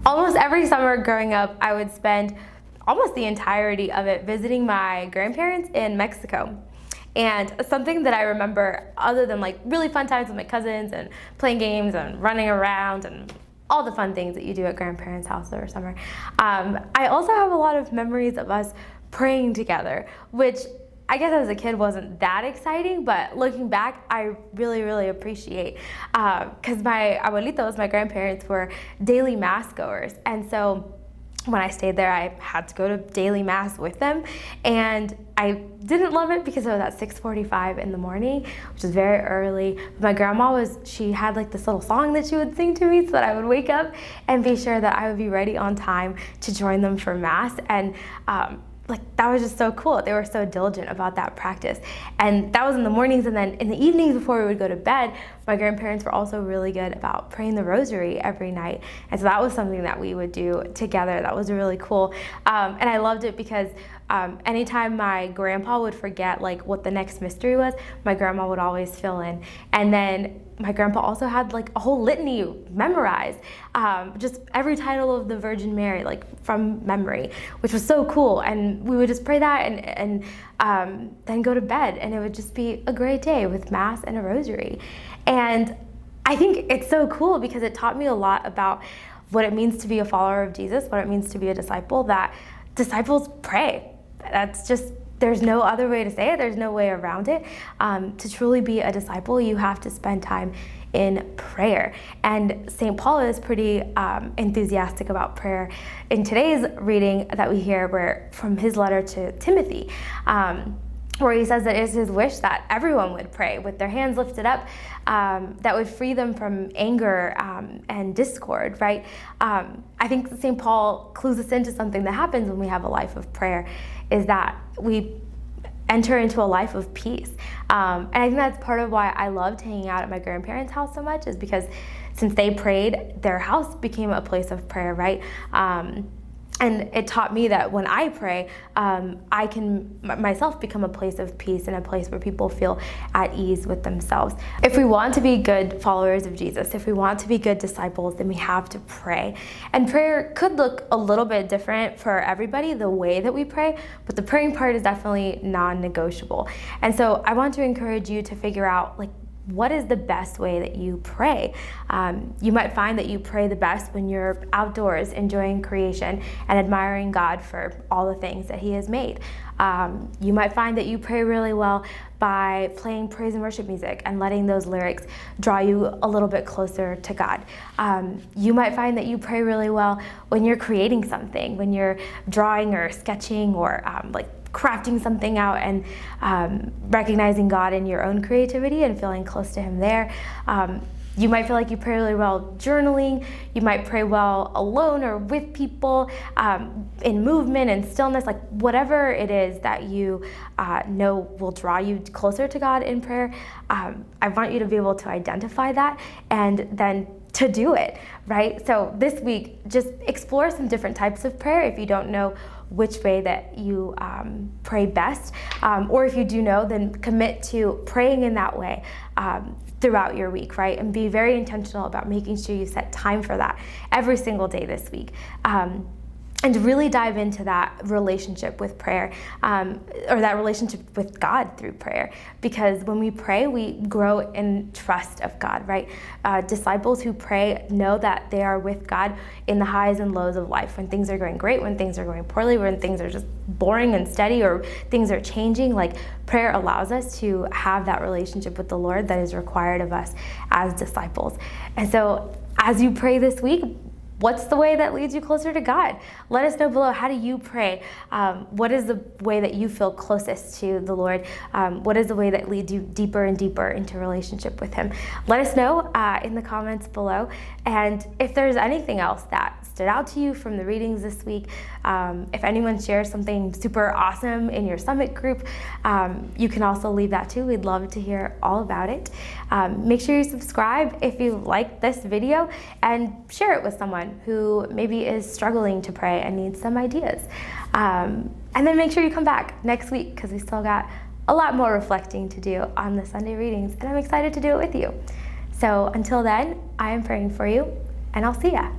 Almost every summer growing up, I would spend almost the entirety of it visiting my grandparents in Mexico. And something that I remember, other than like really fun times with my cousins and playing games and running around and all the fun things that you do at grandparents' house over summer, I also have a lot of memories of us praying together, which I guess as a kid wasn't that exciting, but looking back, I really appreciate, because my abuelitos, my grandparents, were daily mass goers. And so when I stayed there, I had to go to daily mass with them, and I didn't love it because it was at 6:45 in the morning, which is very early. My grandma she had like this little song that she would sing to me so that I would wake up and be sure that I would be ready on time to join them for mass. And that was just so cool. They were so diligent about that practice. And that was in the mornings, and then in the evenings before we would go to bed, my grandparents were also really good about praying the rosary every night. And so that was something that we would do together. That was really cool. And I loved it because anytime my grandpa would forget like what the next mystery was, my grandma would always fill in. And then my grandpa also had like a whole litany memorized, just every title of the Virgin Mary, like from memory, which was so cool. And we would just pray that and then go to bed, and it would just be a great day with mass and a rosary. And I think it's so cool because it taught me a lot about what it means to be a follower of Jesus, what it means to be a disciple, that disciples pray. That's just, there's no other way to say it. There's no way around it. To truly be a disciple, you have to spend time in prayer. And St. Paul is pretty enthusiastic about prayer in today's reading that we hear from his letter to Timothy, where he says that it is his wish that everyone would pray with their hands lifted up, that would free them from anger and discord, right? I think St. Paul clues us into something that happens when we have a life of prayer, is that we enter into a life of peace. And I think that's part of why I loved hanging out at my grandparents' house so much, is because since they prayed, their house became a place of prayer, right? And it taught me that when I pray, I can myself become a place of peace and a place where people feel at ease with themselves. If we want to be good followers of Jesus, if we want to be good disciples, then we have to pray. And prayer could look a little bit different for everybody, the way that we pray, but the praying part is definitely non-negotiable. And so I want to encourage you to figure out, like, what is the best way that you pray? You might find that you pray the best when you're outdoors enjoying creation and admiring God for all the things that He has made. You might find that you pray really well by playing praise and worship music and letting those lyrics draw you a little bit closer to God. You might find that you pray really well when you're creating something, when you're drawing or sketching or crafting something out and recognizing God in your own creativity and feeling close to Him there. You might feel like you pray really well journaling. You might pray well alone or with people, in movement and stillness, like whatever it is that you know will draw you closer to God in prayer. I want you to be able to identify that and then to do it, right? So this week, just explore some different types of prayer if you don't know which way that you pray best. Or if you do know, then commit to praying in that way throughout your week, right? And be very intentional about making sure you set time for that every single day this week. And really dive into that relationship with prayer, or that relationship with God through prayer. Because when we pray, we grow in trust of God, right? Disciples who pray know that they are with God in the highs and lows of life, when things are going great, when things are going poorly, when things are just boring and steady, or things are changing. Like, prayer allows us to have that relationship with the Lord that is required of us as disciples. And so as you pray this week, what's the way that leads you closer to God? Let us know below. How do you pray? What is the way that you feel closest to the Lord? What is the way that leads you deeper and deeper into relationship with Him? Let us know in the comments below. And if there's anything else that stood out to you from the readings this week, if anyone shares something super awesome in your Summit group, you can also leave that too. We'd love to hear all about it. Make sure you subscribe if you like this video, and share it with someone who maybe is struggling to pray and needs some ideas. And then make sure you come back next week, because we still got a lot more reflecting to do on the Sunday readings, and I'm excited to do it with you. So until then, I am praying for you, and I'll see ya.